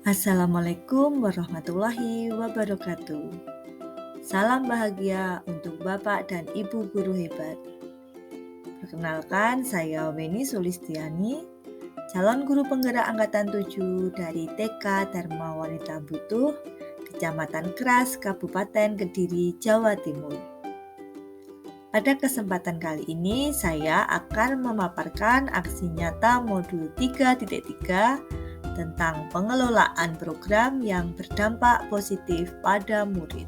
Assalamualaikum warahmatullahi wabarakatuh. Salam bahagia untuk Bapak dan Ibu guru hebat. Perkenalkan, saya Weni Sulistiani, calon guru penggerak angkatan 7 dari TK Dharma Wanita Butuh, Kecamatan Keras, Kabupaten Kediri, Jawa Timur. Pada kesempatan kali ini, saya akan memaparkan aksi nyata modul 3.3 tentang pengelolaan program yang berdampak positif pada murid.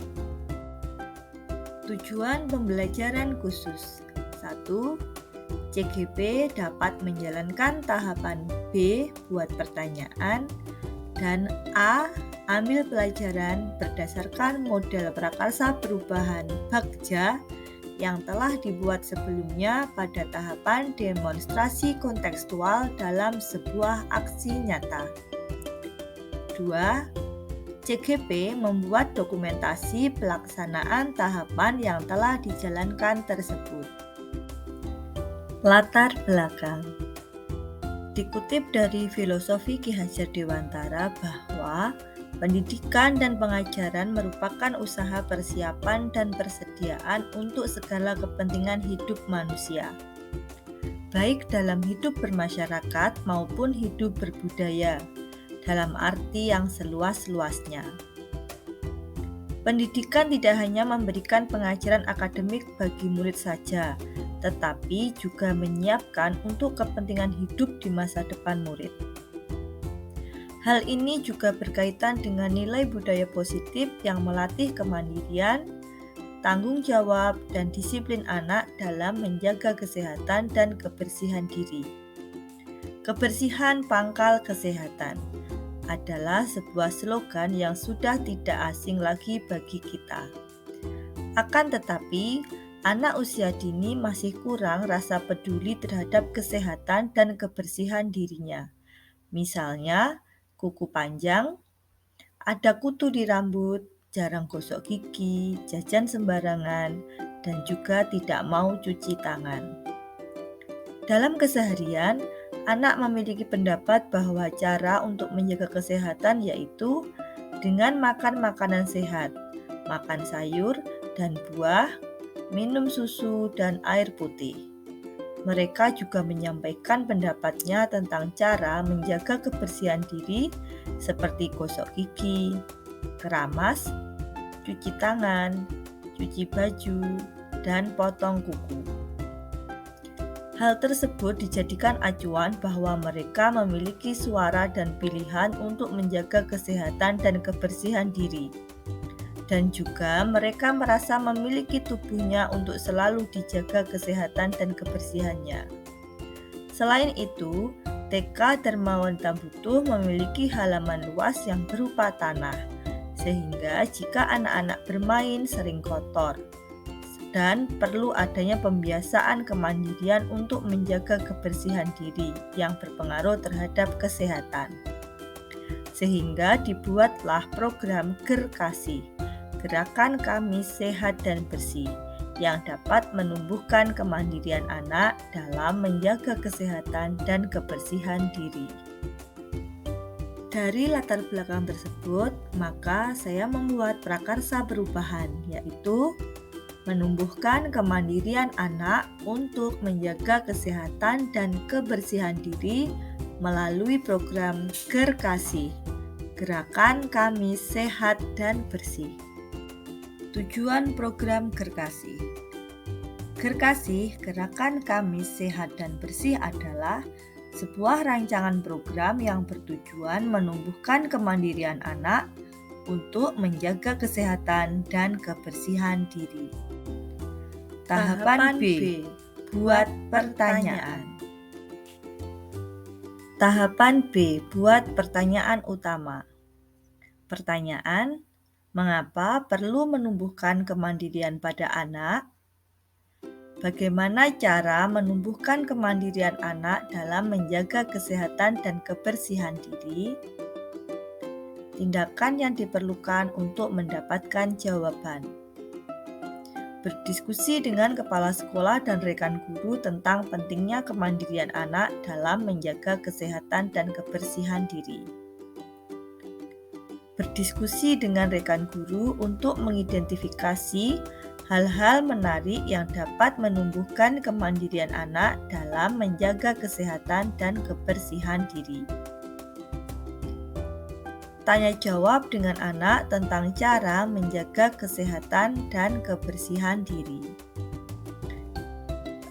Tujuan pembelajaran khusus 1. CGP dapat menjalankan tahapan B buat pertanyaan dan A ambil pelajaran berdasarkan model prakarsa perubahan Bagja yang telah dibuat sebelumnya pada tahapan demonstrasi kontekstual dalam sebuah aksi nyata. 2. CGP membuat dokumentasi pelaksanaan tahapan yang telah dijalankan tersebut. Latar belakang. Dikutip dari filosofi Ki Hajar Dewantara bahwa pendidikan dan pengajaran merupakan usaha persiapan dan persediaan untuk segala kepentingan hidup manusia, baik dalam hidup bermasyarakat maupun hidup berbudaya, dalam arti yang seluas-luasnya. Pendidikan tidak hanya memberikan pengajaran akademik bagi murid saja, tetapi juga menyiapkan untuk kepentingan hidup di masa depan murid. Hal ini juga berkaitan dengan nilai budaya positif yang melatih kemandirian, tanggung jawab, dan disiplin anak dalam menjaga kesehatan dan kebersihan diri. Kebersihan pangkal kesehatan adalah sebuah slogan yang sudah tidak asing lagi bagi kita. Akan tetapi, anak usia dini masih kurang rasa peduli terhadap kesehatan dan kebersihan dirinya. Misalnya, kuku panjang, ada kutu di rambut, jarang gosok gigi, jajan sembarangan, dan juga tidak mau cuci tangan. Dalam keseharian, anak memiliki pendapat bahwa cara untuk menjaga kesehatan yaitu dengan makan makanan sehat, makan sayur dan buah, minum susu dan air putih. Mereka juga menyampaikan pendapatnya tentang cara menjaga kebersihan diri seperti gosok gigi, keramas, cuci tangan, cuci baju, dan potong kuku. Hal tersebut dijadikan acuan bahwa mereka memiliki suara dan pilihan untuk menjaga kesehatan dan kebersihan diri. Dan juga mereka merasa memiliki tubuhnya untuk selalu dijaga kesehatan dan kebersihannya. Selain itu, TK Dharma Wanita Butuh memiliki halaman luas yang berupa tanah, sehingga jika anak-anak bermain sering kotor, dan perlu adanya pembiasaan kemandirian untuk menjaga kebersihan diri yang berpengaruh terhadap kesehatan. Sehingga dibuatlah program Gerkasi, Gerakan Kami Sehat dan Bersih, yang dapat menumbuhkan kemandirian anak dalam menjaga kesehatan dan kebersihan diri. Dari latar belakang tersebut, maka saya membuat prakarsa perubahan, yaitu menumbuhkan kemandirian anak untuk menjaga kesehatan dan kebersihan diri melalui program Gerkasi, Gerakan Kami Sehat dan Bersih. Tujuan program Gerkasi. Gerkasi, Gerakan Kami Sehat dan Bersih adalah sebuah rancangan program yang bertujuan menumbuhkan kemandirian anak untuk menjaga kesehatan dan kebersihan diri. Tahapan B. Buat pertanyaan. Tahapan B. Buat pertanyaan utama. Pertanyaan: mengapa perlu menumbuhkan kemandirian pada anak? Bagaimana cara menumbuhkan kemandirian anak dalam menjaga kesehatan dan kebersihan diri? Tindakan yang diperlukan untuk mendapatkan jawaban. Berdiskusi dengan kepala sekolah dan rekan guru tentang pentingnya kemandirian anak dalam menjaga kesehatan dan kebersihan diri. berdiskusi dengan rekan guru untuk mengidentifikasi hal-hal menarik yang dapat menumbuhkan kemandirian anak dalam menjaga kesehatan dan kebersihan diri. Tanya jawab dengan anak tentang cara menjaga kesehatan dan kebersihan diri.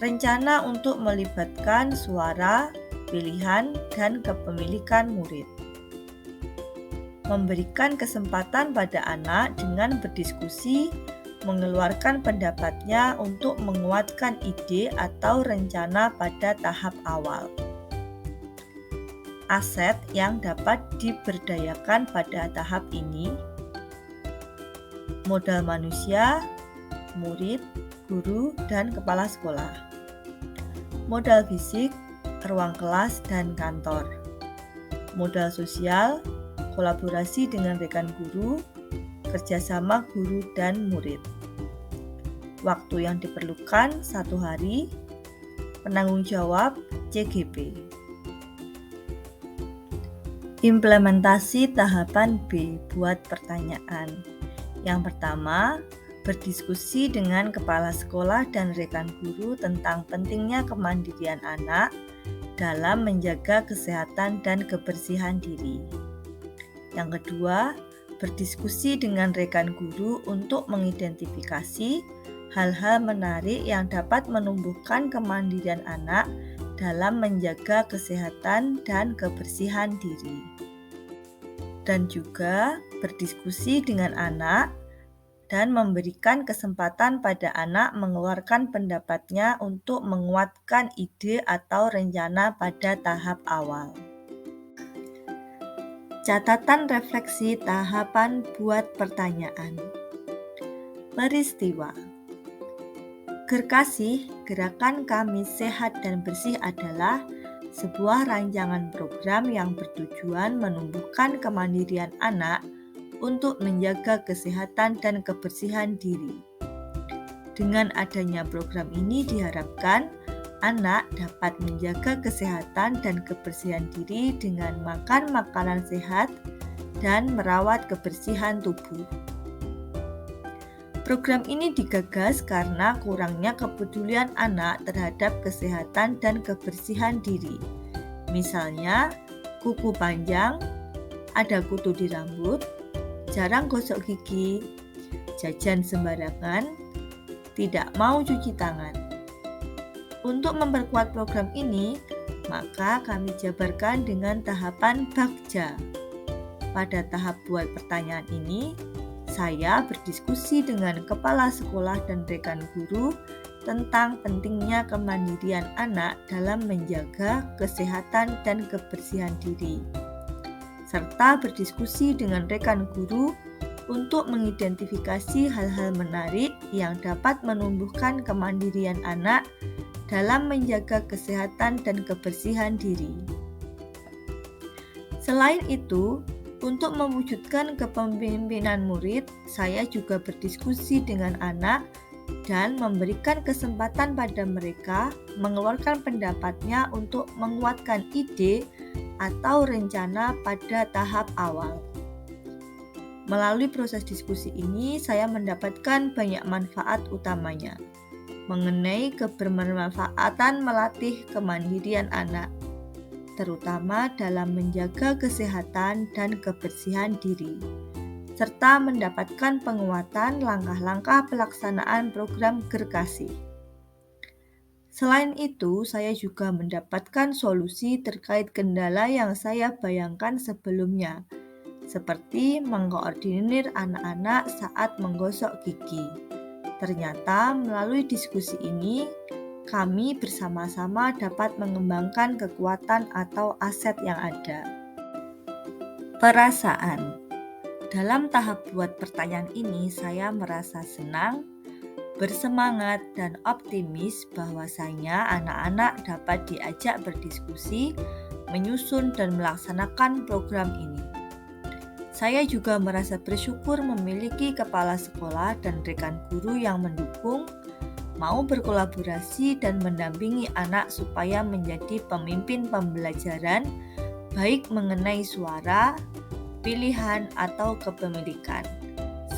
Rencana untuk melibatkan suara, pilihan, dan kepemilikan murid. Memberikan kesempatan pada anak dengan berdiskusi, mengeluarkan pendapatnya untuk menguatkan ide atau rencana pada tahap awal. Aset yang dapat diberdayakan pada tahap ini: modal manusia, murid, guru, dan kepala sekolah. Modal fisik, ruang kelas dan kantor. Modal sosial, kolaborasi dengan rekan guru, kerjasama guru dan murid. Waktu yang diperlukan 1 hari. Penanggung jawab CGP. Implementasi tahapan B buat pertanyaan. Yang pertama, berdiskusi dengan kepala sekolah dan rekan guru tentang pentingnya kemandirian anak dalam menjaga kesehatan dan kebersihan diri. Yang kedua, berdiskusi dengan rekan guru untuk mengidentifikasi hal-hal menarik yang dapat menumbuhkan kemandirian anak dalam menjaga kesehatan dan kebersihan diri. Dan juga berdiskusi dengan anak dan memberikan kesempatan pada anak mengeluarkan pendapatnya untuk menguatkan ide atau rencana pada tahap awal. Catatan refleksi tahapan buat pertanyaan. Peristiwa. Gerkasih, Gerakan Kami Sehat dan Bersih adalah sebuah rancangan program yang bertujuan menumbuhkan kemandirian anak untuk menjaga kesehatan dan kebersihan diri. Dengan adanya program ini diharapkan anak dapat menjaga kesehatan dan kebersihan diri dengan makan makanan sehat dan merawat kebersihan tubuh. Program ini digagas karena kurangnya kepedulian anak terhadap kesehatan dan kebersihan diri. Misalnya, kuku panjang, ada kutu di rambut, jarang gosok gigi, jajan sembarangan, tidak mau cuci tangan. Untuk memperkuat program ini, maka kami jabarkan dengan tahapan Bagja. Pada tahap buat pertanyaan ini, saya berdiskusi dengan kepala sekolah dan rekan guru tentang pentingnya kemandirian anak dalam menjaga kesehatan dan kebersihan diri, serta berdiskusi dengan rekan guru untuk mengidentifikasi hal-hal menarik yang dapat menumbuhkan kemandirian anak dalam menjaga kesehatan dan kebersihan diri. Selain itu, untuk mewujudkan kepemimpinan murid, saya juga berdiskusi dengan anak dan memberikan kesempatan pada mereka mengeluarkan pendapatnya untuk menguatkan ide atau rencana pada tahap awal. Melalui proses diskusi ini, saya mendapatkan banyak manfaat utamanya mengenai kebermanfaatan melatih kemandirian anak, terutama dalam menjaga kesehatan dan kebersihan diri, serta mendapatkan penguatan langkah-langkah pelaksanaan program Gerkasih. Selain itu, saya juga mendapatkan solusi terkait kendala yang saya bayangkan sebelumnya, seperti mengkoordinir anak-anak saat menggosok gigi. Ternyata melalui diskusi ini, kami bersama-sama dapat mengembangkan kekuatan atau aset yang ada. Perasaan. Dalam tahap buat pertanyaan ini, saya merasa senang, bersemangat, dan optimis bahwasanya anak-anak dapat diajak berdiskusi, menyusun, dan melaksanakan program ini. Saya juga merasa bersyukur memiliki kepala sekolah dan rekan guru yang mendukung, mau berkolaborasi dan mendampingi anak supaya menjadi pemimpin pembelajaran, baik mengenai suara, pilihan, atau kepemilikan.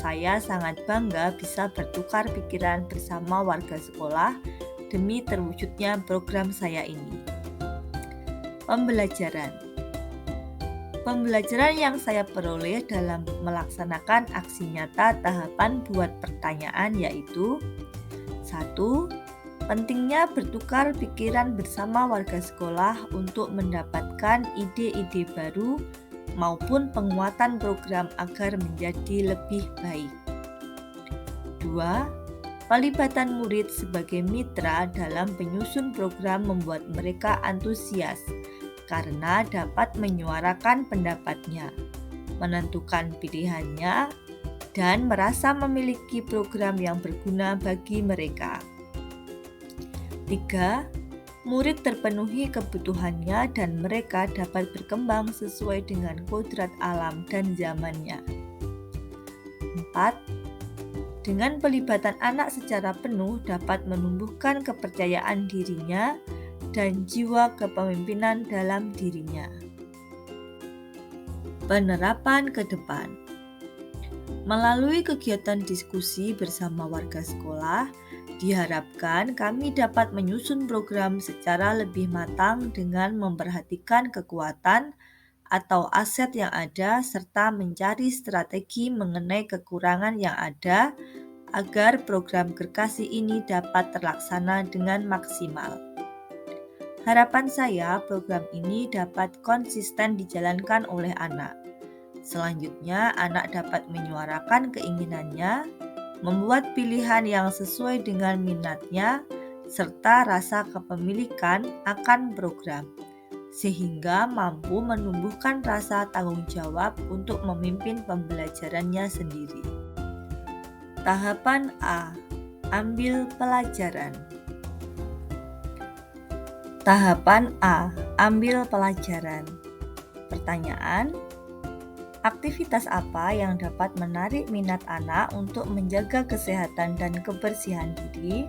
Saya sangat bangga bisa bertukar pikiran bersama warga sekolah demi terwujudnya program saya ini. Pembelajaran yang saya peroleh dalam melaksanakan aksi nyata tahapan buat pertanyaan yaitu 1. Pentingnya bertukar pikiran bersama warga sekolah untuk mendapatkan ide-ide baru maupun penguatan program agar menjadi lebih baik. 2. Pelibatan murid sebagai mitra dalam penyusun program membuat mereka antusias karena dapat menyuarakan pendapatnya, menentukan pilihannya, dan merasa memiliki program yang berguna bagi mereka. 3. Murid terpenuhi kebutuhannya dan mereka dapat berkembang sesuai dengan kodrat alam dan zamannya. 4. Dengan pelibatan anak secara penuh dapat menumbuhkan kepercayaan dirinya dan jiwa kepemimpinan dalam dirinya. Penerapan ke depan. Melalui kegiatan diskusi bersama warga sekolah, diharapkan kami dapat menyusun program secara lebih matang dengan memperhatikan kekuatan atau aset yang ada serta mencari strategi mengenai kekurangan yang ada agar program Gerkasi ini dapat terlaksana dengan maksimal. Harapan saya program ini dapat konsisten dijalankan oleh anak. Selanjutnya, anak dapat menyuarakan keinginannya, membuat pilihan yang sesuai dengan minatnya, serta rasa kepemilikan akan program, sehingga mampu menumbuhkan rasa tanggung jawab untuk memimpin pembelajarannya sendiri. Tahapan A. Ambil pelajaran. Tahapan A. Ambil pelajaran. Pertanyaan: aktivitas apa yang dapat menarik minat anak untuk menjaga kesehatan dan kebersihan diri?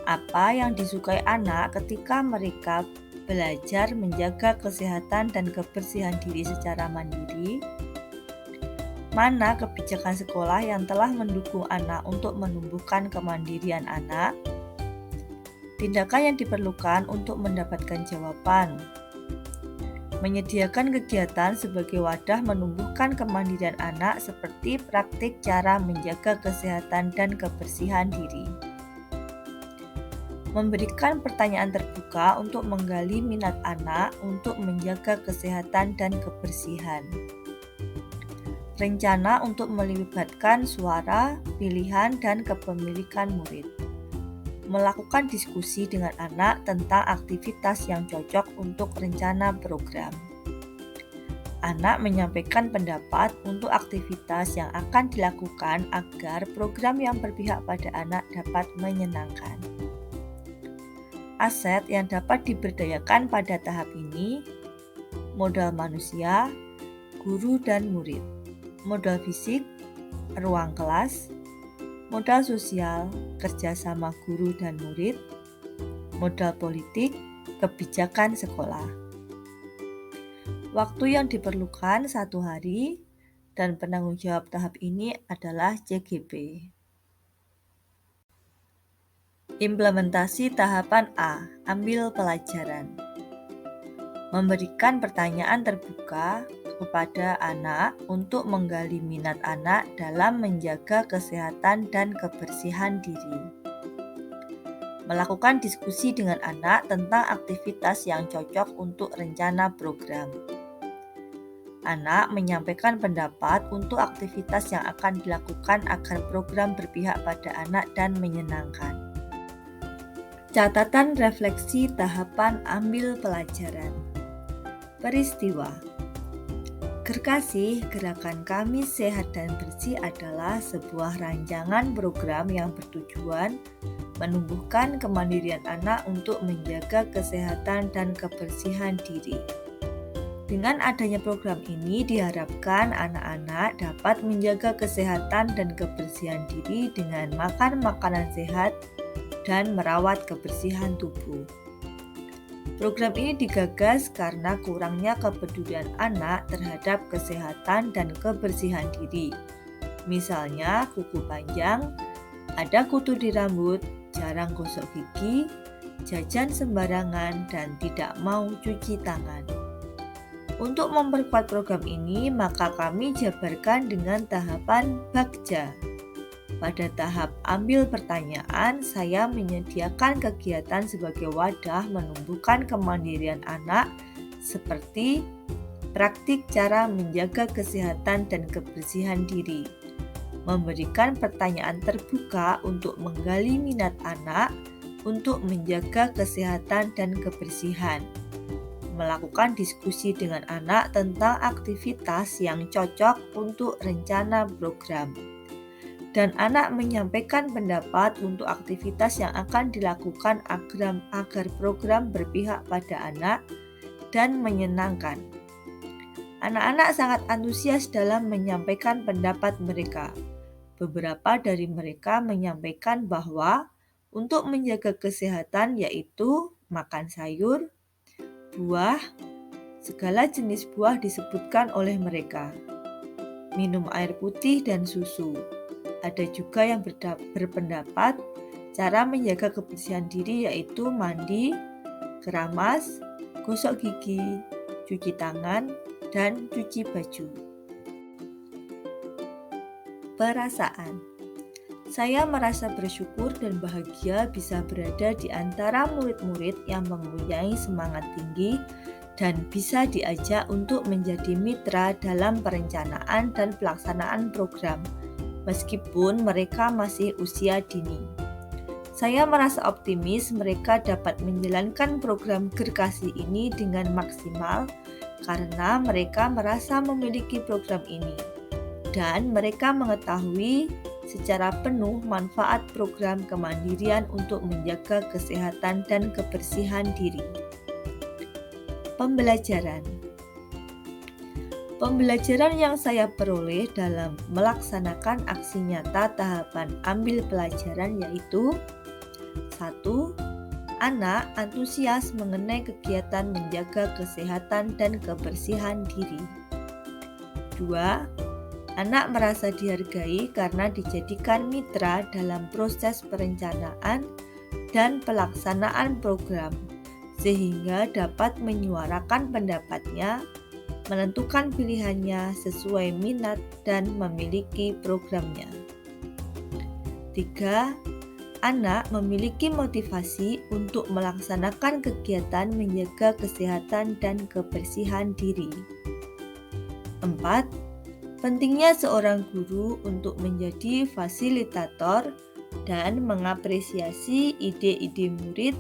Apa yang disukai anak ketika mereka belajar menjaga kesehatan dan kebersihan diri secara mandiri? Mana kebijakan sekolah yang telah mendukung anak untuk menumbuhkan kemandirian anak? Tindakan yang diperlukan untuk mendapatkan jawaban. Menyediakan kegiatan sebagai wadah menumbuhkan kemandirian anak seperti praktik cara menjaga kesehatan dan kebersihan diri. Memberikan pertanyaan terbuka untuk menggali minat anak untuk menjaga kesehatan dan kebersihan. Rencana untuk melibatkan suara, pilihan, dan kepemilikan murid. Melakukan diskusi dengan anak tentang aktivitas yang cocok untuk rencana program. Anak menyampaikan pendapat untuk aktivitas yang akan dilakukan agar program yang berpihak pada anak dapat menyenangkan. Aset yang dapat diberdayakan pada tahap ini: modal manusia, guru dan murid, modal fisik, ruang kelas, modal sosial, kerjasama guru dan murid, modal politik, kebijakan sekolah. Waktu yang diperlukan 1 hari, dan penanggung jawab tahap ini adalah JGP. Implementasi tahapan A. Ambil pelajaran. Memberikan pertanyaan terbuka kepada anak untuk menggali minat anak dalam menjaga kesehatan dan kebersihan diri. Melakukan diskusi dengan anak tentang aktivitas yang cocok untuk rencana program. Anak menyampaikan pendapat untuk aktivitas yang akan dilakukan agar program berpihak pada anak dan menyenangkan. Catatan refleksi tahapan ambil pelajaran. Peristiwa. Gerkasi, Gerakan Kami Sehat dan Bersih adalah sebuah rancangan program yang bertujuan menumbuhkan kemandirian anak untuk menjaga kesehatan dan kebersihan diri. Dengan adanya program ini diharapkan anak-anak dapat menjaga kesehatan dan kebersihan diri dengan makan makanan sehat dan merawat kebersihan tubuh. Program ini digagas karena kurangnya kepedulian anak terhadap kesehatan dan kebersihan diri. Misalnya kuku panjang, ada kutu di rambut, jarang gosok gigi, jajan sembarangan, dan tidak mau cuci tangan. Untuk memperkuat program ini, maka kami jabarkan dengan tahapan Bagja. Pada tahap ambil pertanyaan, saya menyediakan kegiatan sebagai wadah menumbuhkan kemandirian anak seperti praktik cara menjaga kesehatan dan kebersihan diri, memberikan pertanyaan terbuka untuk menggali minat anak untuk menjaga kesehatan dan kebersihan, melakukan diskusi dengan anak tentang aktivitas yang cocok untuk rencana program, dan anak menyampaikan pendapat untuk aktivitas yang akan dilakukan agar program berpihak pada anak dan menyenangkan. Anak-anak sangat antusias dalam menyampaikan pendapat mereka. Beberapa dari mereka menyampaikan bahwa untuk menjaga kesehatan yaitu makan sayur, buah, segala jenis buah disebutkan oleh mereka, minum air putih dan susu. Ada juga yang berpendapat cara menjaga kebersihan diri yaitu mandi, keramas, gosok gigi, cuci tangan, dan cuci baju. Perasaan. Saya merasa bersyukur dan bahagia bisa berada di antara murid-murid yang mempunyai semangat tinggi dan bisa diajak untuk menjadi mitra dalam perencanaan dan pelaksanaan program, meskipun mereka masih usia dini. Saya merasa optimis mereka dapat menjalankan program Gerkasi ini dengan maksimal karena mereka merasa memiliki program ini dan mereka mengetahui secara penuh manfaat program kemandirian untuk menjaga kesehatan dan kebersihan diri. Pembelajaran. Pembelajaran yang saya peroleh dalam melaksanakan aksi nyata tahapan ambil pelajaran yaitu 1. Anak antusias mengenai kegiatan menjaga kesehatan dan kebersihan diri. 2. Anak merasa dihargai karena dijadikan mitra dalam proses perencanaan dan pelaksanaan program, sehingga dapat menyuarakan pendapatnya, menentukan pilihannya sesuai minat dan memiliki programnya. 3. Anak memiliki motivasi untuk melaksanakan kegiatan menjaga kesehatan dan kebersihan diri. 4. Pentingnya seorang guru untuk menjadi fasilitator dan mengapresiasi ide-ide murid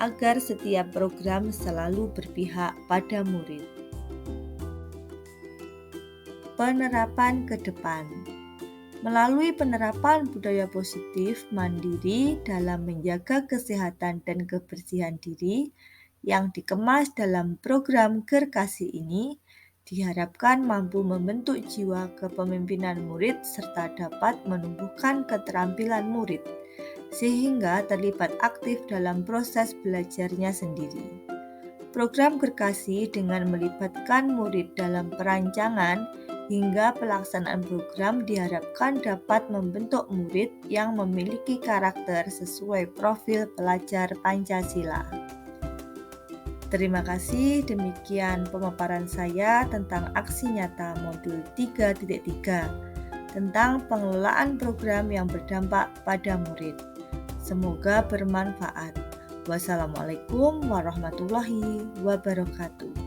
agar setiap program selalu berpihak pada murid. Penerapan ke depan. Melalui penerapan budaya positif mandiri dalam menjaga kesehatan dan kebersihan diri yang dikemas dalam program Gerkasi ini, diharapkan mampu membentuk jiwa kepemimpinan murid serta dapat menumbuhkan keterampilan murid, sehingga terlibat aktif dalam proses belajarnya sendiri. Program Gerkasi dengan melibatkan murid dalam perancangan hingga pelaksanaan program diharapkan dapat membentuk murid yang memiliki karakter sesuai profil pelajar Pancasila. Terima kasih, demikian pemaparan saya tentang aksi nyata modul 3.3 tentang pengelolaan program yang berdampak pada murid. Semoga bermanfaat. Wassalamualaikum warahmatullahi wabarakatuh.